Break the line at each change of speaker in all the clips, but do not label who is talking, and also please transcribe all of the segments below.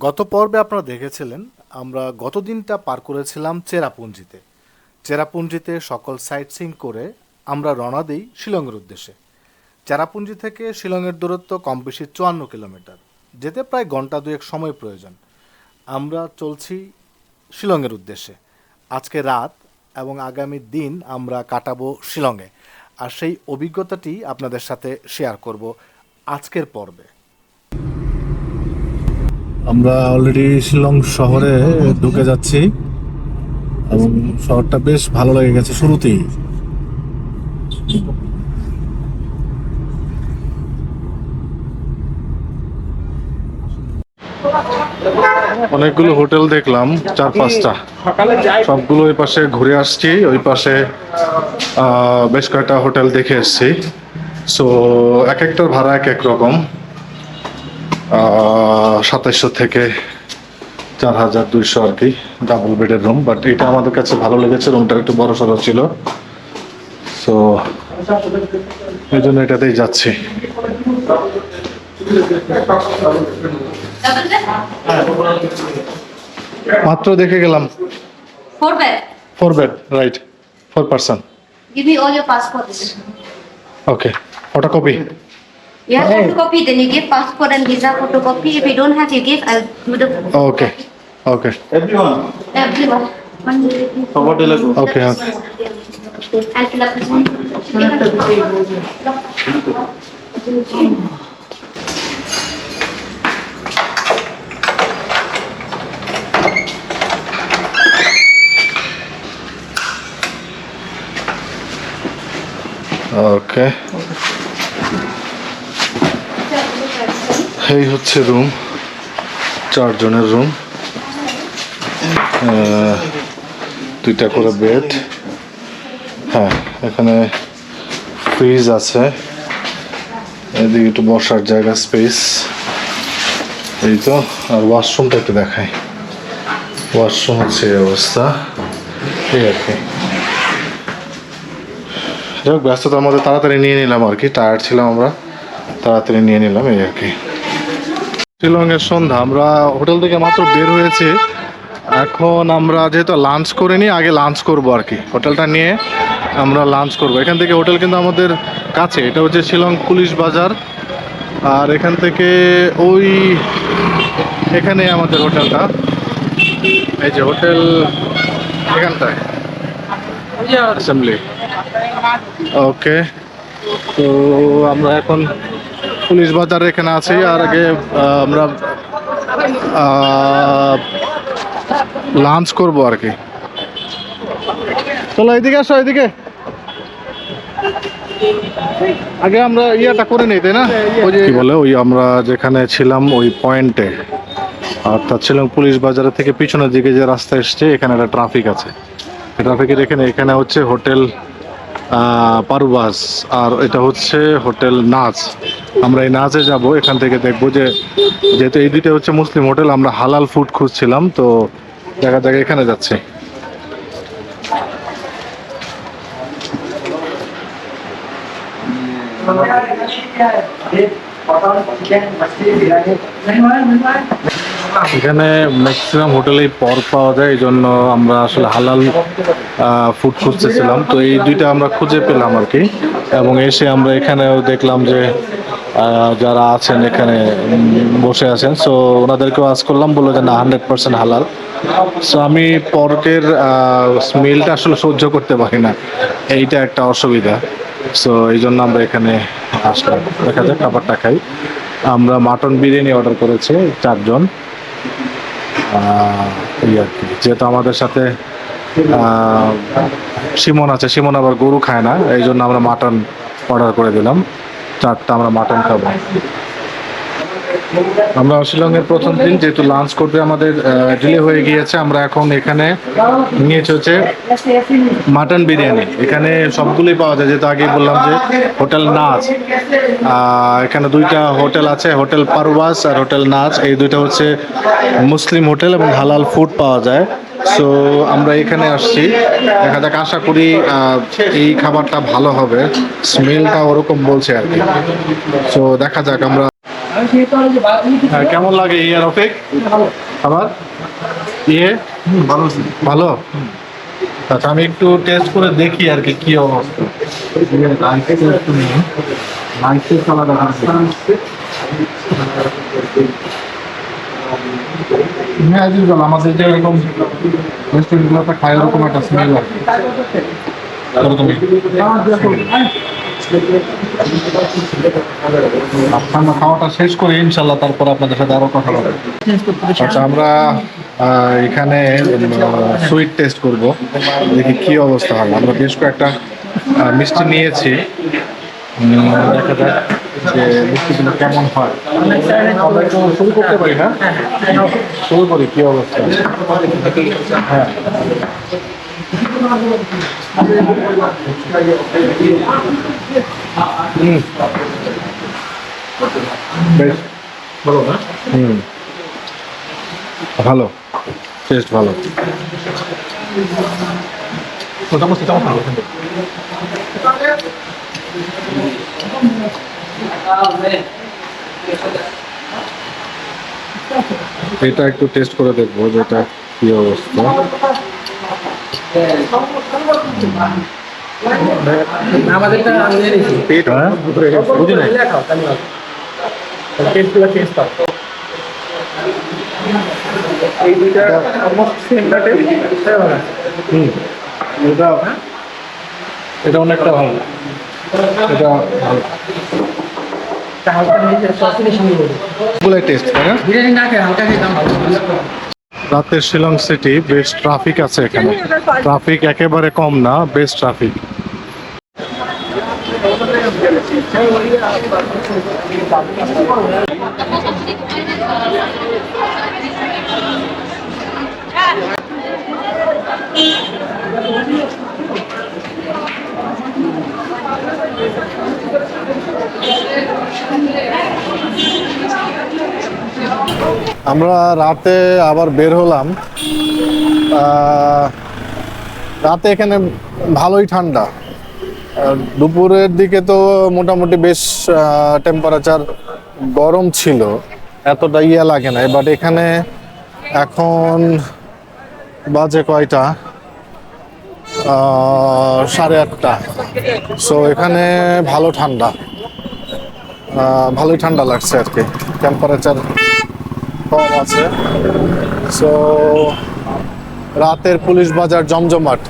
গত পর্বে আপনারা দেখেছিলেন আমরা গত দিনটা পার করেছিলাম চেরাপুঞ্জিতে। চেরাপুঞ্জিতে সকল সাইট সিং করে আমরা রওনা দিই শিলংয়ের উদ্দেশ্যে। চেরাপুঞ্জি থেকে শিলংয়ের দূরত্ব কম বেশি 54 কিলোমিটার, যেতে প্রায় ঘন্টা দুয়েক সময় প্রয়োজন। আমরা চলছি শিলংয়ের উদ্দেশ্যে। আজকে রাত এবং আগামী দিন আমরা কাটাবো শিলংয়ে, আর সেই অভিজ্ঞতাটি আপনাদের সাথে শেয়ার করব আজকের পর্বে। আমরা অলরেডি শিলং শহরে ঢুকে যাচ্ছি এবং শহরটা বেশ ভালো লেগে গেছে শুরুতেই। অনেকগুলো হোটেল দেখলাম, 4-5টা। সবগুলো ওই পাশে ঘুরে আসছি, ওই পাশে বেশ কয়েকটা হোটেল দেখে এসছি। সো এক একটার ভাড়া এক এক রকম, 2700 থেকে 4200 আর কি, ডাবল বেডের রুম। বাট এটা আমাদের কাছে ভালো লেগেছে, রুমটা একটু বড় সড়ো ছিল, সো এই জন্য এটাতেই যাচ্ছি। মাত্র দেখে গেলাম।
4 bed.
4 bed, right, 4 person.
Give me all your passports.
Okay, photocopy.
You have photocopy, then you give passport and visa photocopy. If you don't have, you give. I'll do the
okay okay
Everyone.
everyone. One minute.
So what will I go?
Okay
I'll fill up this one.
ওকে, এই হচ্ছে room, 4 জনের room, 2টা করে bed. হ্যাঁ, এখানে fridge আছে, এদিকে একটু বসার জায়গা, স্পেস, এই তো। আর ওয়াশরুমটা একটু দেখাই। ওয়াশরুম হচ্ছে এই অবস্থা, এই আর কি। যাই হোক, ব্যস্ততার মধ্যে তাড়াতাড়ি নিয়ে নিলাম আর কি, টায়ার্ড ছিলাম আমরা, তাড়াতাড়ি নিয়ে নিলাম, এই আর কি। শিলংয়ের সন্ধ্যা, আমরা হোটেল থেকে মাত্র বের হয়েছি। এখন আমরা যেহেতু লাঞ্চ করিনি, আগে লাঞ্চ করব আর কি। হোটেলটা নিয়ে আমরা লাঞ্চ করব। এখান থেকে হোটেল কিন্তু আমাদের কাছে, এটা হচ্ছে শিলং পুলিশ বাজার। আর এখান থেকে ওই এখানে আমাদের হোটেলটা, এই যে হোটেল এখানটায় অ্যাসেম্বলি। ওকে, তো আমরা এখন পুলিশ বাজার এখানে আছি। আর আগে আমরা লাঞ্চ করব আর কি। চলো এদিকে আসো, এদিকে। আগে আমরা ইয়েটা করে নিই, তাই না? ওই যে কি বলে, ওই আমরা যেখানে ছিলাম ওই পয়েন্টে, অর্থাৎ শিলং পুলিশ বাজারের থেকে পিছনের দিকে যে রাস্তা এসছে, এখানে একটা ট্রাফিক আছে। ট্রাফিকের এখানে হচ্ছে হোটেল পারুবাস, আর এটা হচ্ছে হোটেল নাজ। আমরা এই নাজে যাব, এখান থেকে দেখবো যে, যেহেতু এই দুইটা হচ্ছে মুসলিম হোটেল, আমরা হালাল ফুড খুঁজছিলাম, তো দেখা যাক এখানে যাচ্ছে। এখানে ম্যাক্সিমাম হোটেলেই পর পাওয়া যায়, এই জন্য আমরা আসলে হালাল ফুড খুঁজতেছিলাম। তো এই দুইটা আমরা খুঁজে পেলাম আর কি, এবং এসে আমরা এখানেও দেখলাম যে যারা আছেন এখানে বসে আছেন, সো ওনাদেরকেও আজ করলাম, বললো যে না 100% হালাল। সো আমি পর্কের স্মেলটা আসলে সহ্য করতে পারি না, এইটা একটা অসুবিধা। সো এই জন্য আমরা এখানে আসলাম। দেখা যাক খাবারটা খাই। আমরা মাটন বিরিয়ানি অর্ডার করেছি 4 জন, এই আর কি। যেহেতু আমাদের সাথে সিমন আছে, সিমন আবার গরু খায় না, এই জন্য আমরা মাটন অর্ডার করে দিলাম। 4টা আমরা মাটন খাবো। আমরা শিলংয়ের প্রথম দিন, যেহেতু লাঞ্চ করতে আমাদের ডিলে হয়ে গিয়েছে, আমরা এখন এখানে নিয়েছি হচ্ছে মাটন বিরিয়ানি। এখানে সবগুলোই পাওয়া যায়, যেহেতু আগেই বললাম যে হোটেল নাজ। এখানে 2টা হোটেল আছে, হোটেল পারওয়াস আর হোটেল নাজ। এই 2টা হচ্ছে মুসলিম হোটেল এবং হালাল ফুড পাওয়া যায়। সো আমরা এখানে আসছি, দেখা যাক, আশা করি এই খাবারটা ভালো হবে, স্মেলটা ওরকম বলছে আর কি। সো দেখা যাক। আমরা হ্যাঁ, কেমন লাগে ইয়ে রফিক খাবার ইয়ে
ভালো
ভালো আচ্ছা আমি একটু টেস্ট করে দেখি আর কি কি অবস্থা হ্যাঁ আমাদের যে এরকম রেস্টুরেন্টগুলোতে খায় ওরকম একটা স্মেল আর কি ওরকমই আমরা খাওয়াটা শেষ করে ইনশাল্লাহ তারপর আপনাদের সাথে আরো কথা বলবো আচ্ছা আমরা এখানে সুইট টেস্ট করব দেখি কি অবস্থা হয় আমরা বেশ কয়েকটা মিষ্টি নিয়েছি দেখা যাক যে মিষ্টিগুলো কেমন হয় আমরা একটু শুরু করতে পারি না শুরু করি কি অবস্থা হ্যাঁ বেশ ভালো না ভালো টেস্ট ভালো এটা একটু টেস্ট করে দেখবো যেটা কি অবস্থা
আমাদেরটা
পেট বুঝি নাই
এই দুইটা অলমোস্ট সেম বাটে
এটা এটা অনেকটা ভালো এটা ভালো গুলাই টেস্ট তাই না
বিরিয়ানি না খেয়ে হালকা খেয়ে দাম ভালো
রাতের শিলং সিটি বেশ ট্রাফিক আছে এখানে ট্রাফিক একেবারে কম না বেশ ট্রাফিক আমরা রাতে আবার বের হলাম রাতে এখানে ভালোই ঠান্ডা দুপুরের দিকে তো মোটামুটি বেশ টেম্পারেচার গরম ছিল এতটা ইয়ে লাগে না বাট এখানে এখন বাজে কয়টা 8:30 সো এখানে ভালো ঠান্ডা ভালোই ঠান্ডা লাগছে আর কি টেম্পারেচার কম আছে সো রাতের পুলিশ বাজার জমজমাট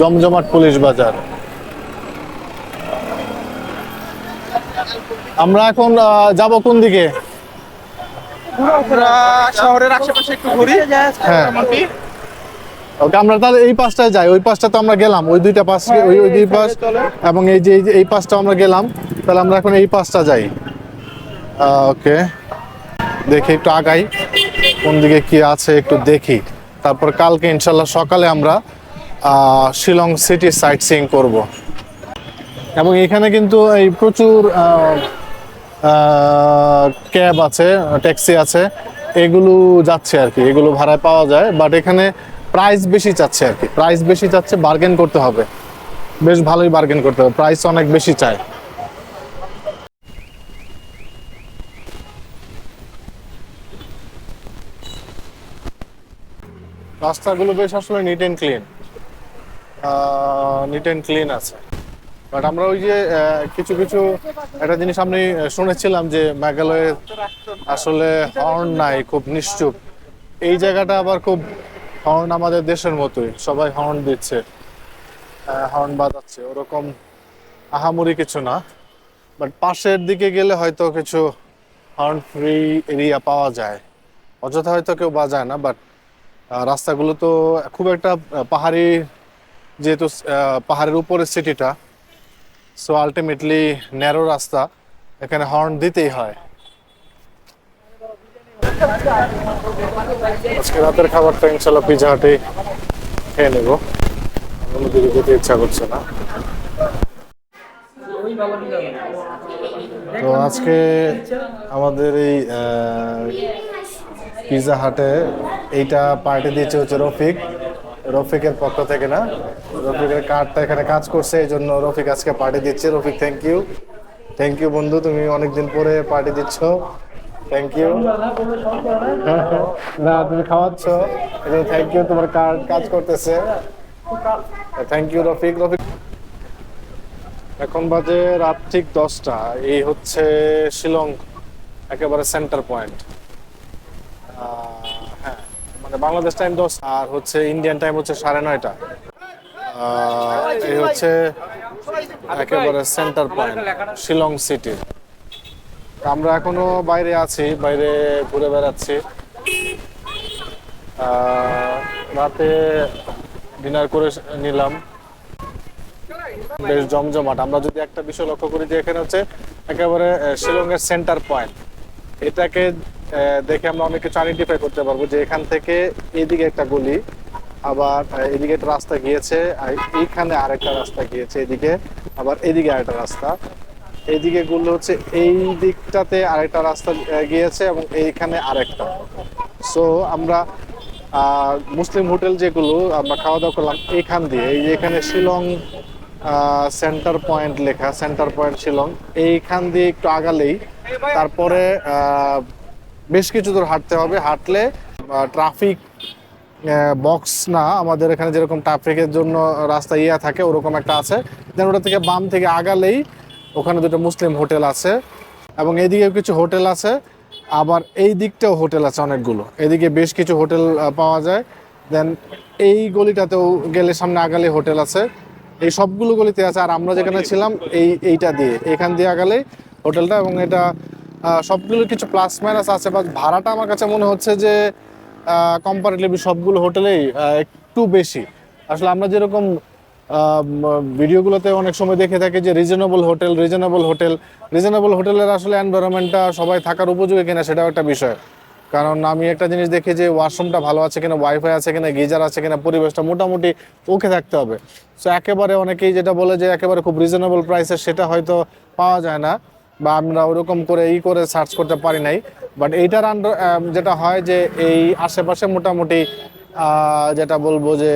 জমজমাট পুলিশ বাজার আমরা এখন যাব কোন দিকে
আমরা শহরের আশেপাশে একটু ঘুরি
হ্যাঁ ওকে আমরা তাহলে এই পাশটায় যাই ওই পাশটা তো আমরা গেলাম ওই দুইটা পাশ ওই দুই পাশ এবং এই পাশটা আমরা গেলাম তাহলে আমরা এখন এই পাশটা যাই ওকে দেখি একটু আগাই কোন দিকে কি আছে একটু দেখি তারপর কালকে ইনশাল্লাহ সকালে আমরা শিলং সিটি সাইট সিইং করব এবং এখানে কিন্তু এই প্রচুর ক্যাব আছে ট্যাক্সি আছে এগুলো যাচ্ছে আর কি এগুলো ভাড়ায় পাওয়া যায় বাট এখানে প্রাইস বেশি চাচ্ছে আর কি প্রাইস বেশি চাচ্ছে বার্গেন করতে হবে বেশ ভালোই বার্গেন করতে হবে প্রাইস অনেক বেশি চায় রাস্তাগুলো বেশ আসলে নিট অ্যান্ড ক্লিন আছে বাট আমরা ওই যে কিছু কিছু একটা জিনিস আমি শুনেছিলাম যে মেঘালয়ে আসলে হর্ন নাই খুব নিশ্চুপ এই জায়গাটা আবার খুব হর্ন আমাদের দেশের মতোই সবাই হর্ন দিচ্ছে হর্ন বাজাচ্ছে ওরকম আহামরি কিছু না বাট পাশের দিকে গেলে হয়তো কিছু হর্ন ফ্রি এরিয়া পাওয়া যায় অযথা হয়তো কেউ বাজায় না বাট রাস্তাগুলো তো খুব একটা পাহাড়ি যেহেতু পাহাড়ের উপরে সিটিটা সো আলটিমেটলি ন্যারো রাস্তা এখানে হর্ন দিতেই হয় আজকে রাতের খাবারটা ইনশাল্লাহ পিৎজা হাটে খেয়ে নেবো অন্যদিকে যেতে ইচ্ছা করছে না তো আজকে আমাদের এই পিৎজা হাটে এইটা পার্টি দিয়েছে হচ্ছে রফিকের পক্ষ থেকে না রফিকের কার্ডটা এখানে কাজ করছে এই জন্য রফিক আজকে পার্টি দিচ্ছে রফিক থ্যাংক ইউ বন্ধু তুমি অনেকদিন পরে পার্টি দিচ্ছ থ্যাংক ইউ। না তুমি খাওয়াচ্ছ, থ্যাংক ইউ, তোমার কার্ড কাজ করতেছে। Thank you Rafiq. এখন বাজে রাত ঠিক 10টা। এই হচ্ছে শিলং একেবারে সেন্টার পয়েন্ট। হ্যাঁ, মানে বাংলাদেশ টাইম 10 আর হচ্ছে ইন্ডিয়ান টাইম হচ্ছে 9:30। এই হচ্ছে একেবারে সেন্টার পয়েন্ট শিলং সিটি। আমরা এখনো বাইরে আছি, বাইরে ঘুরে বেড়াচ্ছি। রাতে ডিনার করে নিলাম, বেশ জমজমাট। আমরা যদি একটা বিষয় লক্ষ্য করি যে এখানে হচ্ছে একেবারে শিলংয়ের সেন্টার পয়েন্ট, এটাকে দেখে আমরা অনেক কিছু আইডেন্টিফাই করতে পারবো যে এখান থেকে এইদিকে একটা গলি, আবার এদিকে একটা রাস্তা গিয়েছে, আর এইখানে আরেকটা রাস্তা গিয়েছে এদিকে, আবার এদিকে আরেকটা রাস্তা, এইদিকে গুলো হচ্ছে এই দিকটাতে আরেকটা রাস্তা গিয়েছে এবং এইখানে আরেকটা। সো আমরা মুসলিম হোটেল যেগুলো আমরা খাওয়া দাওয়া করলাম এইখান দিয়ে, এই যে এখানে শিলং সেন্টার পয়েন্ট লেখা, সেন্টার পয়েন্ট শিলং, এইখান দিয়ে একটু আগালেই তারপরে বেশ কিছু দূর হাঁটতে হবে। হাঁটলে ট্রাফিক বক্স না, আমাদের এখানে যেরকম ট্রাফিকের জন্য রাস্তা থাকে ওরকম একটা আছে। দেন ওটা থেকে বাম থেকে আগালেই ওখানে দুটো মুসলিম হোটেল আছে এবং এদিকেও কিছু হোটেল আছে, আবার এই দিকটাও হোটেল আছে অনেকগুলো, এদিকে বেশ কিছু হোটেল পাওয়া যায়। দেন এই গলিটাতেও গেলে সামনে আগালে হোটেল আছে, এই সবগুলো গলিতে আছে। আর আমরা যেখানে ছিলাম এইটা দিয়ে, এখান দিয়ে আগালে হোটেলটা, এবং এটা সবগুলো কিছু প্লাস মাইনাস আছে। বাট ভাড়াটা আমার কাছে মনে হচ্ছে যে কম্পারেটিভলি সবগুলো হোটেলেই একটু বেশি। আসলে আমরা যেরকম ভিডিওগুলোতে অনেক সময় দেখে থাকি যে রিজনেবল হোটেলের আসলে এনভায়রনমেন্টটা সবাই থাকার উপযোগী কিনা সেটাও একটা বিষয়। কারণ আমি একটা জিনিস দেখি যে ওয়াশরুমটা ভালো আছে কিনা, ওয়াইফাই আছে কিনা, গিজার আছে কিনা, পরিবেশটা মোটামুটি ওকে থাকতে হবে। সো একেবারে অনেকেই যেটা বলে যে একেবারে খুব রিজনেবল প্রাইসে, সেটা হয়তো পাওয়া যায় না, বা আমরা ওরকম করে সার্চ করতে পারি নাই। বাট এইটার যেটা হয় যে এই আশেপাশে মোটামুটি যেটা বলবো যে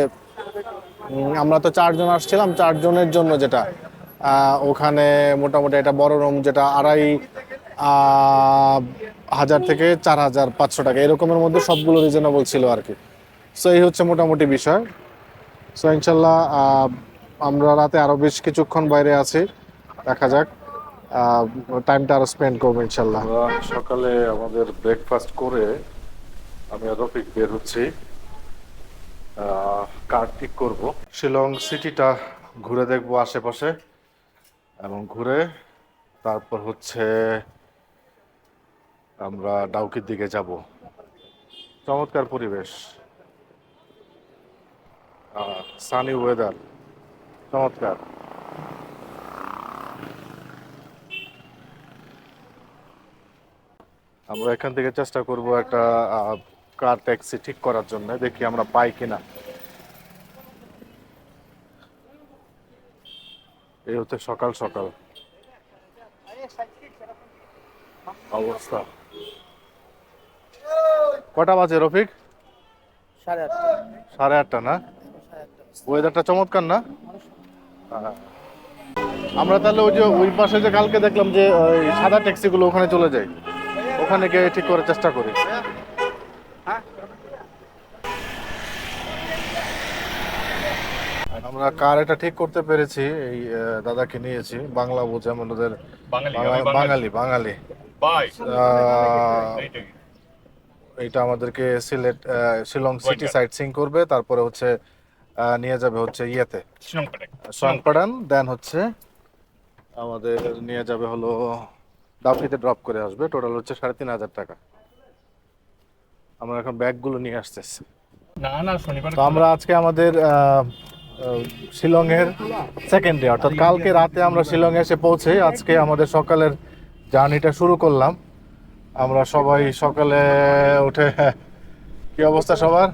আমরা তো 4 জন আসছিলাম, 4 জনের জন্য যেটা ওখানে মোটামুটি একটা বড় রুম, যেটা 2,500 থেকে 4,500 টাকা এরকমের মধ্যে সবগুলো রিজনেবল ছিল আর কি। সো এই হচ্ছে মোটামুটি বিষয়। সো ইনশাল্লাহ আমরা রাতে আরো বেশ কিছুক্ষণ বাইরে আছি, দেখা যাক, টাইমটা আরো স্পেন্ড করবো ইনশাল্লাহ। সকালে আমাদের ব্রেকফাস্ট করে আমি আর রফিক বের হচ্ছি, কার ঠিক করব। শিলং সিটিটা ঘুরে দেখবো আশেপাশে, এবং ঘুরে তারপর হচ্ছে আমরা ডাউকির দিকে যাব। চমৎকার পরিবেশ, সানি ওয়েদার, চমৎকার। আমরা এখান থেকে চেষ্টা করব একটা কার ট্যাক্সি ঠিক করার জন্য, দেখি আমরা পাই কিনা। এই হচ্ছে সকাল সকাল অবস্থা। কটা বাজে রফিক? 8:30 না? ওয়েদারটা চমৎকার না? আমরা তাহলে ওই যে ওই পাশে যে কালকে দেখলাম যে ওই সাদা ট্যাক্সিগুলো, ওখানে চলে যাই, ওখানে গিয়ে ঠিক করার চেষ্টা করি। আমরা কার এটা ঠিক করতে পেরেছি, এই দাদাকে নিয়েছি, বাংলা বোঝে আমাদের, বাঙালি। এটা আমাদেরকে শিলং সিটি সাইট সিং করবে, তারপরে হচ্ছে নিয়ে যাবে হচ্ছে ইয়েতে সোয়াংপাড়ান, দেন হচ্ছে আমাদের নিয়ে যাবে হলো ডাউকিতে ড্রপ করে আসবে। টোটাল হচ্ছে 3,500 টাকা। আমরা এখন ব্যাগগুলো নিয়ে আসতেছি। তো আমরা আজকে আমাদের শিলং এর সেকেন্ড ডে, অর্থাৎ কালকে রাতে আমরা শিলং এসে পৌঁছে আজকে আমাদের সকালের জার্নিটা শুরু করলাম। আমরা সবাই সকালে উঠে, কি অবস্থা সবার?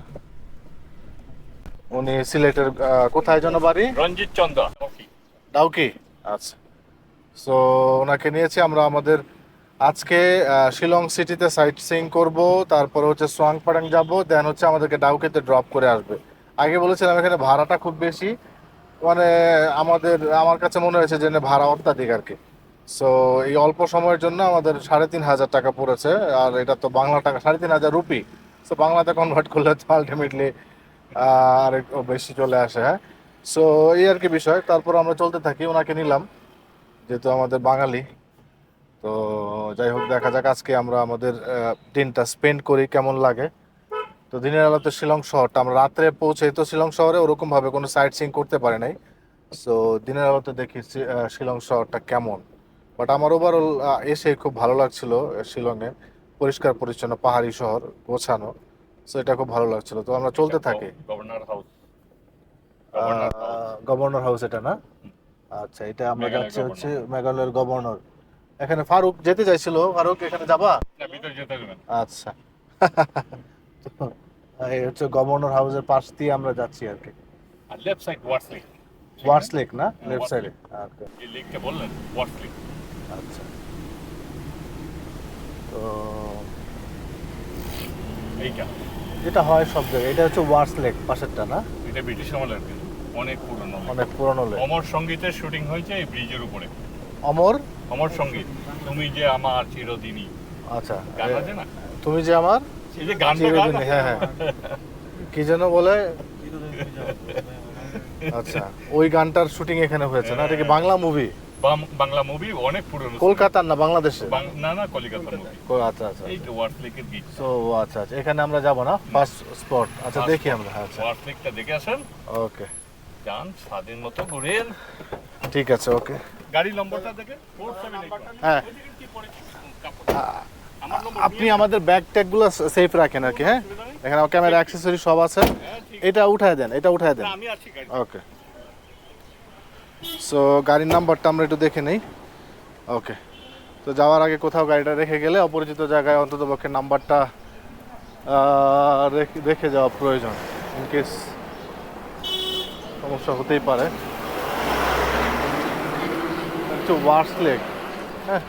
উনি সিলেটের কোথায় যেন বাড়ি?
রঞ্জিত চন্দ্র,
ডাউকি। আচ্ছা, সো ওনাকে নিয়েছি আমরা। আমাদের আজকে শিলং সিটিতে সাইট সিইং করবো, তারপরে হচ্ছে সোয়াংপাড়াং যাব, দেন হচ্ছে আমাদেরকে ডাউকিতে ড্রপ করে আসবে। আগে বলেছিলাম এখানে ভাড়াটা খুব বেশি, মানে আমার কাছে মনে হয়েছে যে ভাড়া অত্যাধিক আর কি। সো এই অল্প সময়ের জন্য আমাদের 3,500 টাকা পড়েছে, আর এটা তো বাংলা টাকা 3,500 রুপি। সো বাংলাতে কনভার্ট করলে তো আলটিমেটলি আর একটু বেশি চলে আসে। হ্যাঁ, সো এই আর কি বিষয়। তারপর আমরা চলতে থাকি, ওনাকে নিলাম যেহেতু আমাদের বাঙালি। তো যাই হোক, দেখা যাক আজকে আমরা আমাদের দিনটা স্পেন্ড করি কেমন লাগে। তো দিনের আলোতে শিলং শহরটা, আমরা রাত্রে পৌঁছেই তো শিলং শহরে ওরকম ভাবে কোনো সাইট সিইং করতে পারি নাই। সো দিনের আলোতে দেখি শিলং শহরটা কেমন। বাট আমার ওভারঅল এসে খুব ভালো লাগছিল শিলংয়ে। পরিষ্কার পরিচ্ছন্ন পাহাড়ি শহর, গোছানো। সো এটা খুব ভালো লাগছিল। তো আমরা চলতে থাকি।
গভর্নর হাউস
গভর্নর হাউস এটা না? আচ্ছা, এটা আমরা
মেঘালয়ের
যাচ্ছি হচ্ছে মেঘালয়ের গভর্নর। এখানে ফারুক যেতে চাইছিল। ফারুক, এখানে যাবা?
ভিতরে যেতে হবে না।
আচ্ছা। তো, এই হচ্ছে গভর্নর হাউসের পাশ দিয়ে আমরা যাচ্ছি আর কি।
আর লেফট সাইড ওয়াটস লেক।
ওয়ার্স লেক না, লেফট
ওয়ার্স
সাইডে?
যে লেকটা বললেন ওয়াটস লেক।
আচ্ছা। তো
এইটা
যেটা হয় সব জায়গায়, এটা হচ্ছে ওয়ার্স লেক পাশেরটা না?
এটা ব্রিটিশ আমলের কিন্তু অনেক পুরনো lake।
অনেক পুরনো লেক।
অমর সঙ্গীতের শুটিং হয়েছে এই ব্রিজের উপরে।
অমর?
অমর সঙ্গীত, তুমি যে আমার চিরদিনই,
আচ্ছা,
গান আছে না?
তুমি যে আমার
এই যে গানটা
চিরদিনই, হ্যাঁ হ্যাঁ। কি যেন বলে? আচ্ছা, ওই গানটার শুটিং এখানে হয়েছে না? এটা কি বাংলা মুভি?
বাংলা মুভি, অনেক পুরনো।
কলকাতার না বাংলাদেশে?
না না, কলিকাতার মুভি।
আচ্ছা আচ্ছা।
এই তো ওয়াটস লেকের বিচ।
তো আচ্ছা আচ্ছা, এখানে আমরা যাব না, ফার্স্ট স্পট। আচ্ছা, দেখি আমরা। আচ্ছা,
ওয়াটস লেকটা দেখে আসেন,
ওকে,
যান স্বাদের মতো ঘুরেন।
ঠিক আছে, ওকে।
গাড়ি নম্বরটা দেখেন 478।
হ্যাঁ, আপনি আমাদের ব্যাগ ট্যাগগুলো সেফ রাখেন আর কি। হ্যাঁ, এখানে ক্যামেরা অ্যাক্সেসরি সব আছে। এটা উঠায় দেন, এটা উঠায় দেন।
আমি আছি গাড়ি।
ওকে। সো গাড়ির নাম্বারটা আমরা একটু দেখে নেই। ওকে। তো যাওয়ার আগে কোথাও গাড়িটা রেখে গেলে অপরিচিত জায়গায় অন্ততপক্ষে নাম্বারটা রেখে যাওয়া প্রয়োজন, ইনকেস সমস্যা হতেই পারে। হচ্ছে ওয়ার্স লেক। হ্যাঁ,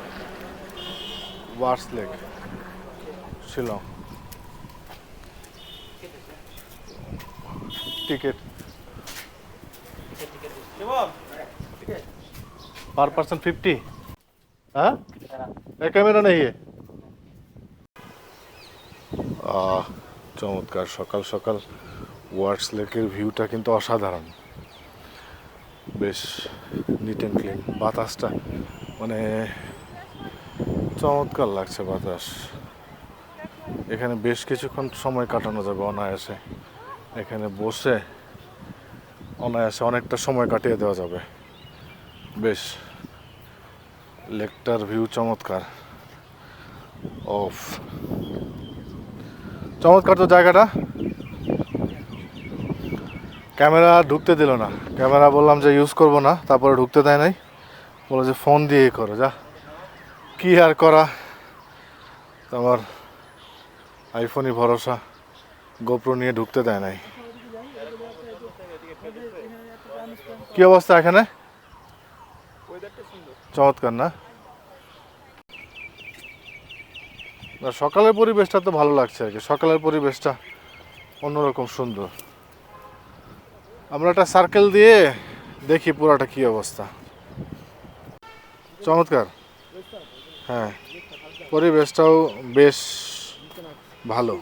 ওয়ার্স লেক, শিলং। टिकट पर पर्सन 50। हाँ, कैमरा नहीं है। চমৎকার সকাল সকাল ওয়ার্স লেকের ভিউটা কিন্তু অসাধারণ। বেশ নিট অ্যান্ড ক্লিন। বাতাসটা মানে চমৎকার লাগছে বাতাস। এখানে বেশ কিছুক্ষণ সময় কাটানো যাবে অনায়াসে। এখানে বসে অনায়াসে অনেকটা সময় কাটিয়ে দেওয়া যাবে। বেশ, লেকটার ভিউ চমৎকার। অফ, চমৎকার তো জায়গাটা। ক্যামেরা ঢুকতে দিল না। ক্যামেরা বললাম যে ইউজ করব না, তারপরে ঢুকতে দেয় নাই। বলে যে ফোন দিয়েই করো। যা, কি আর করা, আমার আইফোনই ভরসা। গোপ্রো নিয়ে ঢুকতে দেয় নাই। কি অবস্থা এখানে? চমৎকার না? সকালের পরিবেশটা তো ভালো লাগছে আর কি। সকালের পরিবেশটা অন্যরকম সুন্দর। আমরা একটা সার্কেল দিয়ে দেখি পুরাটা কি অবস্থা। চমৎকার। হ্যাঁ, পরিবেশটাও বেশ ভালো।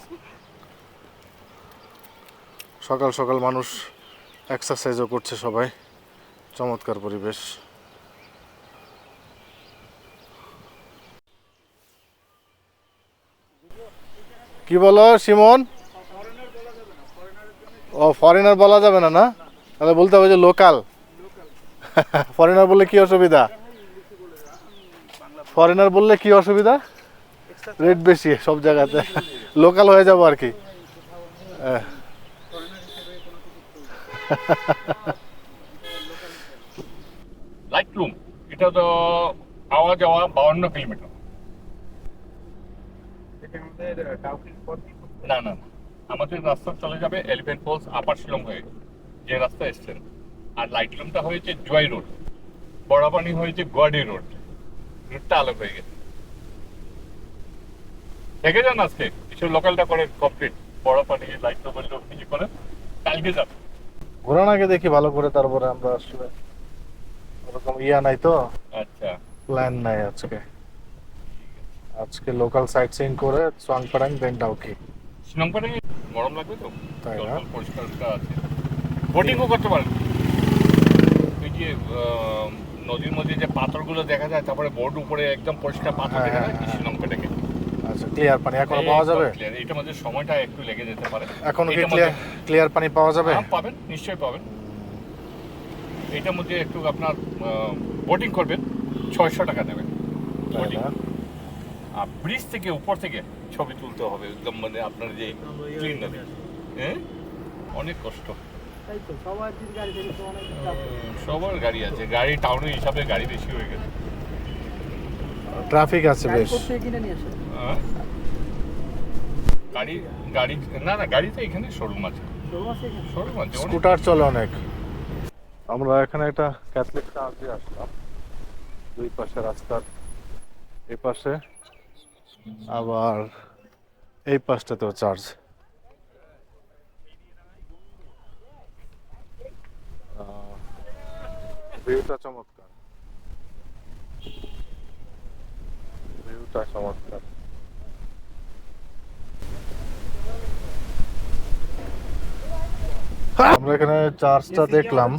সকাল সকাল মানুষ এক্সারসাইজও করছে সবাই। চমৎকার পরিবেশ। কি বলো সিমন? ও, ফরেনার বলা যাবে না? না, তাহলে বলতে হবে যে লোকাল। ফরেনার বললে কি অসুবিধা? ফরেনার বললে কি অসুবিধা? রেট বেশি সব জায়গাতে। লোকাল হয়ে যাবো আর কি।
লাইটলুম, এটা তো আওয়া যাওয়া 52 কিলোমিটার। না না না, আমাদের রাস্তা চলে যাবে এলিফ্যান্ট ফলস আপার শিলং হয়ে, যে রাস্তা এসছেন। আর লাইটলুমটা হয়েছে জয় রোড, বড়াপানি হয়েছে গোয়াডি রোড। রুটটা আলাদা হয়ে গেছে। দেখে যান আজকে কিছু লোকালটা করে কমপ্লিট। বড়াপানি লাইটলুম বললে কিছু করেন, কালকে যান।
ঘোরান আগে দেখি ভালো করে, তারপরে আমরা আসলে ওরকম ইয়া নাই তো।
আচ্ছা,
প্ল্যান নাই আজকে। আজকে লোকাল সাইট সিইং করে সোয়াংপারাং দেন ডাউকি।
শ্রীলঙ্কাতে গরম লাগবে তো,
তাই
জল
না?
টল পরিষ্কার আছে, বোটিংও করতে পারেন। ওই যে নদীর মধ্যে যে পাথরগুলো দেখা যায়, তারপরে বোর্ড উপরে একদম পরিষ্কার পাথর দেখা যায়, শ্রীলঙ্কাটাকে
আচ্ছা, ক্লিয়ার পানি এখনো পাওয়া যাবে?
এটার মধ্যে সময়টা একটু লেগে যেতে পারে।
এখনো কি
এটার মধ্যে-
ক্লিয়ার পানি পাওয়া যাবে?
হ্যাঁ, পাবেন, নিশ্চয়ই পাবেন। এটার মধ্যে একটু আপনার বোটিং করবেন, 600 টাকা নেবেন
তাই
বোটিং।
না?
আর ব্রিজ থেকে উপর থেকে ছবি তুলতে হবে একদম, মানে আপনার যে ক্লিন নদী। হ্যাঁ, অনেক কষ্ট। সবার গাড়ি আছে, গাড়ি টাউনের হিসাবে গাড়ি বেশি হয়ে গেছে।
ট্রাফিক আছে বেশ।
হ্যাঁ? গাড়ি গাড়ি না না, গাড়িতে এখানে শোরুম আছে, শোরুম আছে অনেক।
স্কুটার চলে অনেক। আমরা এখানে একটা ক্যাথলিক চার্চ দিয়ে আসলাম, দুই পাশে রাস্তার এই পাশে আবার এই পাশটাতেও চার্চ। ভিউটা চমৎকার, ভিউটা চমৎকার। আমরা এখানে চার্চটা দেখলাম,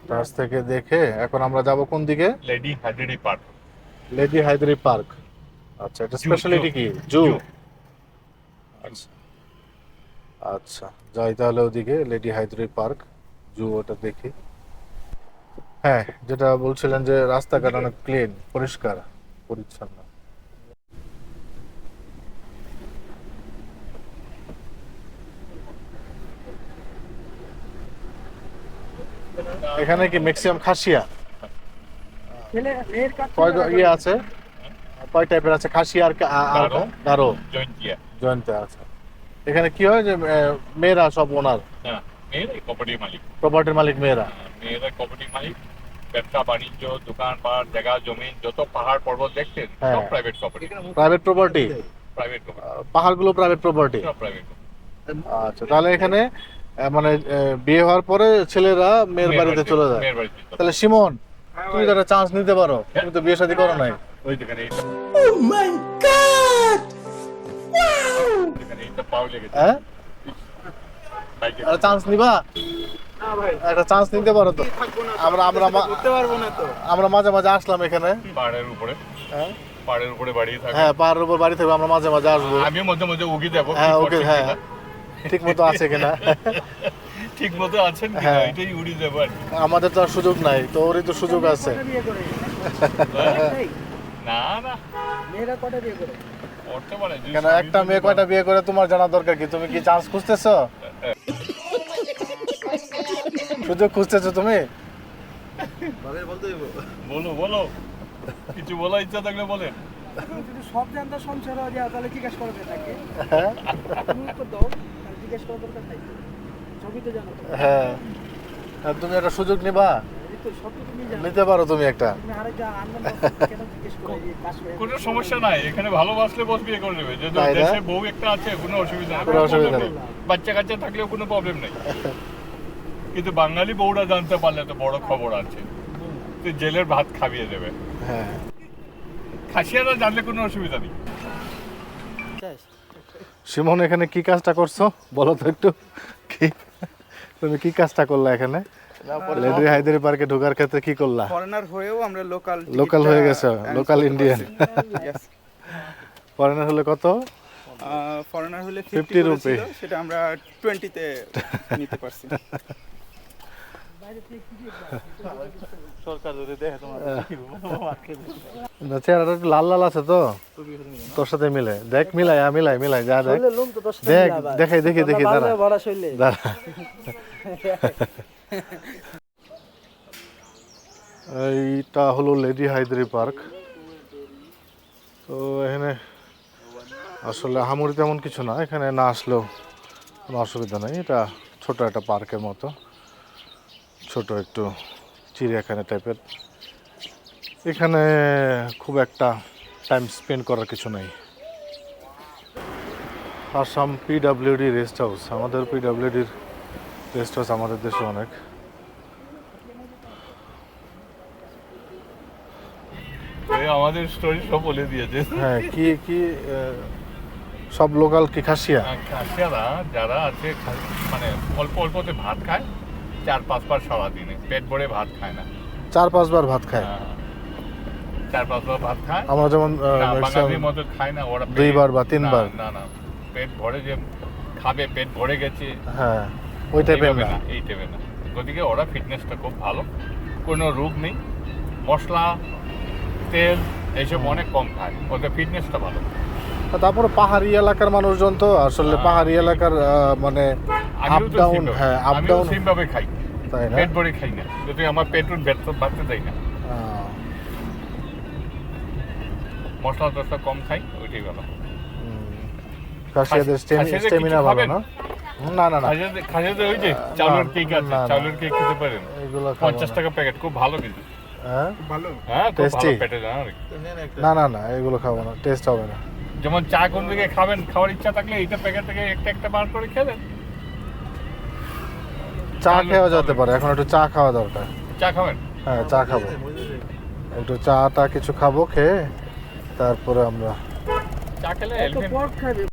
চার্চ থেকে দেখে এখন আমরা যাব কোন দিকে?
Lady Hydari Park.
Lady Hydari Park. আচ্ছা, এটা স্পেশালিটি কি? জু। আচ্ছা আচ্ছা, যাই তাহলে ওদিকে, লেডি হায়দ্রি পার্ক, জু, ওটা দেখি। হ্যাঁ, যেটা বলছিলেন যে রাস্তাঘাট অনেক ক্লিন, পরিষ্কার পরিচ্ছন্ন। এখানে কি ম্যাক্সিমাম খাসিয়া? কয় ইয়ে আছে, কয় টাইপের আছে? খাসিয়া আর গারো,
জয়ন্তিয়া।
জয়ন্তে আছে। এখানে কি হয় যে মেয়েরা সব ওনার
হ্যাঁ, মেয়েরাই প্রপার্টির মালিক।
প্রপার্টির মালিক মেয়েরা।
মেয়েরা প্রপার্টির মালিক। ব্যবসা বাণিজ্য, দোকানপাট, জায়গা জমি, যত পাহাড় পর্বত দেখছেন
হ্যাঁ।
সব private property.
Private property,
private property,
পাহাড়গুলো প্রাইভেট প্রপার্টি।
সব প্রাইভেট।
আচ্ছা, তাহলে এখানে মানে বিয়ে হওয়ার পরে ছেলেরা মেয়ের বাড়িতে চলে যায়।
মেয়ের বাড়িতে চলে যায়।
তাহলে সিমন, তুমি তো একটা চান্স নিতে পারো, তুমি তো বিয়ে শাদী করো নাই।
ওই যেখানে এইটা পাও লেগেছে।
হ্যাঁ,
বাইকে।
একটা চান্স নিবা? একটা চান্স নিতে পারো তো। আমরা আমরা
করতে পারবো না তো।
আমরা মাঝে মাঝে আসলাম এখানে।
পাহাড়ের উপরে,
হ্যাঁ
পাহাড়ের উপরে বাড়িয়ে থাকে।
হ্যাঁ, পাহাড়ের উপর বাড়ি থেকে আমরা মাঝে মাঝে আসবো।
আমিও মধ্যে মধ্যে উগি দেবো।
হ্যাঁ,
কি
ওকে,
করছে
হ্যাঁ,
কিনা।
ঠিক মতো আছে কিনা।
ঠিক মতো আছেন কিনা,
হ্যাঁ।
এটাই উড়ি দেবো আর কি।
আমাদের তো আর সুযোগ নাই, তো ওরই তো সুযোগ আছে।
না না,
মেয়েরা কটা বিয়ে করে?
করতে পারে। যদি
কেন,
স্বামী
একটা
যদি
মেয়ে কয়টা বিয়ে করে তোমার জানা দরকার কি? তুমি কি চান্স খুঁজতেছো? সুযোগ খুঁজতেছো তুমি?
বলো বলো, কিছু বলার ইচ্ছা থাকলে বলেন।
যদি সব জানতা সংসার হয়ে যায় তাহলে জিজ্ঞেস করবে তাকে।
হ্যাঁ
তুমি উত্তর দাও, আর জিজ্ঞেস করার দরকার নাই। সবই তো জানো।
হ্যাঁ, আর তুমি একটা সুযোগ নিবা,
এই তো সব তো তুমি জানো।
নিতে পারো তুমি একটা।
তুমি আরেকটা আনন্দ কেন জিজ্ঞেস করো এই পাশ হয়ে?
কোনো সমস্যা নাই, এখানে ভালোবাসলে বস বিয়ে করে নেবে। যদি
তাই না?
দেশে বউ একটা আছে, কোনো অসুবিধা নেই,
কোনো অসুবিধা নেই।
বাচ্চা কাচ্চা থাকলেও কোনো প্রবলেম নেই। কিন্তু বাঙালি বউরা জানতে পারলে তো বড় খবর আছে, তুই জেলের ভাত খাইয়ে দেবে।
হ্যাঁ,
খাসিয়ারা জানলে কোনো অসুবিধা নেই।
সিমন, এখানে কি কাজটা করছো বলো তো একটু। কি তুমি কি কাজটা করলা এখানে? লেডি হায়দ্রি পার্কে ঢোকার ক্ষেত্রে কি করলা?
ফরেনার হয়েও আমরা লোকাল
লোকাল হয়ে গেছো, লোকাল ইন্ডিয়ান। ফরেনার হলে কত?
ফরেনার হলে
50
50
রুপি।
রুপি, সেটা আমরা 20 তে নিতে পারছি।
সরকার যদি দেখে তোমার না, চেহারাটা একটু লাল লাল আছে তো তোর সাথে মিলে। দেখ, মিলাই মিলাই যা দেখ, দেখ, দেখাই দেখি দাঁড়া দাঁড়া। এইটা হলো লেডি হায়দ্রি পার্ক। তো এখানে আসলে হামুড়ি তেমন কিছু না, এখানে না আসলেও কোনো অসুবিধা নেই। এটা ছোট একটা পার্কের মতো, ছোট একটু চিড়িয়াখানা টাইপের। এখানে খুব একটা টাইম স্পেন্ড করার কিছু নেই। আসাম পিডাব্লিউডি রেস্ট হাউস, আমাদের পিডাব্লিউডির রেস্ট হাউস আমাদের দেশে অনেক।
আমাদের স্টোরি সব বলে দিয়েছে।
হ্যাঁ কি কি সব লোকাল কি খাসিয়া?
খাসিয়ারা যারা আছে মানে অল্প অল্পতে ভাত খায় 4-5 বার সারাদিনে, পেট ভরে ভাত খায় না।
4-5 বার ভাত খায়?
4-5 বার ভাত খায়।
আমরা যেমন
বাঙালির মতো খায় না ওরা।
2 বার বা 3 বার?
না না, পেট ভরে যে খাবে, পেট ভরে গেছে,
হ্যাঁ ওই টাইপের না,
এই টাইপের না। গতিকে ওরা ফিটনেসটা খুব ভালো, কোনো রোগ নেই, মশলা তেল এইসব অনেক কম খায়, ওদের ফিটনেসটা ভালো।
তারপরে পাহাড়ি এলাকার মানুষজন তো আসলে পাহাড়ি এলাকার মানে আপ ডাউন, হ্যাঁ আপ ডাউন
সেমভাবে খাই,
তাই না?
পেট ভরে খাই না, যদি আমার পেটুর বাড়তে দেয় না, মশলা টসলা কম খাই, ওইটাই ভালো।
খাসিয়াদের স্টেমিনা ভালো না? না না না,
খাসিয়াদের ওই যে চাউলের কেক আছে, চাউলের কেক খেতে পারেন,
এগুলো
50 টাকা প্যাকেট, খুব ভালো কিন্তু।
হ্যাঁ
ভালো।
হ্যাঁ খুব ভালো,
Tasty?
পেটে যায়।
না না না, এগুলো খাবো না, টেস্ট হবে না।
যেমন চা কোন দিকে খাবেন, খাওয়ার ইচ্ছা থাকলে এইটা প্যাকেট থেকে একটা একটা বার করে খেলেন।
চা খাওয়া যেতে পারে, এখন একটু চা খাওয়া দরকার।
চা খাবেন?
হ্যাঁ চা খাবো, একটু চাটা কিছু খাবো, খেয়ে তারপরে আমরা
চা খেলে
তো
এলিফ্যান্ট
পট খাবে।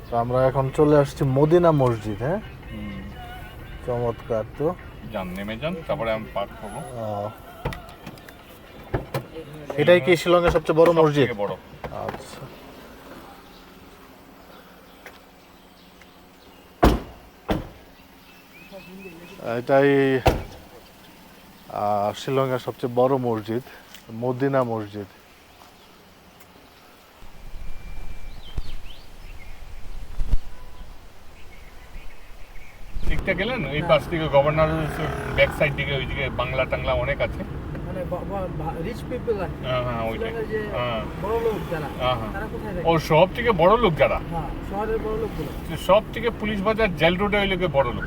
তো আমরা এখন চলে আসছি মদিনা মসজিদ। হ্যাঁ চমৎকার তো,
যান নেমে যান, তারপরে আমি পার্ক করবো।
এটাই কি শিলংয়ের সবচেয়ে বড় মসজিদ?
সবথেকে বড়।
আচ্ছা, এটাই শিলংয়ের সবচেয়ে বড় মসজিদ, মদিনা মসজিদ।
দিকটা গেলেন ওই পাশ থেকে গভর্নর ব্যাক সাইড দিকে, ওইদিকে বাংলা টাংলা অনেক আছে।
মানে রিচ পিপল আছে।
হ্যাঁ হ্যাঁ ওইটাই।
যে
হ্যাঁ
বড় লোক যারা,
হ্যাঁ।
তারা কোথায় থাকে?
ও সব থেকে বড় লোক যারা,
হ্যাঁ, শহরের বড় লোকগুলো।
সব থেকে পুলিশ বাজার জেল রোডে ওই লোকে বড় লোক।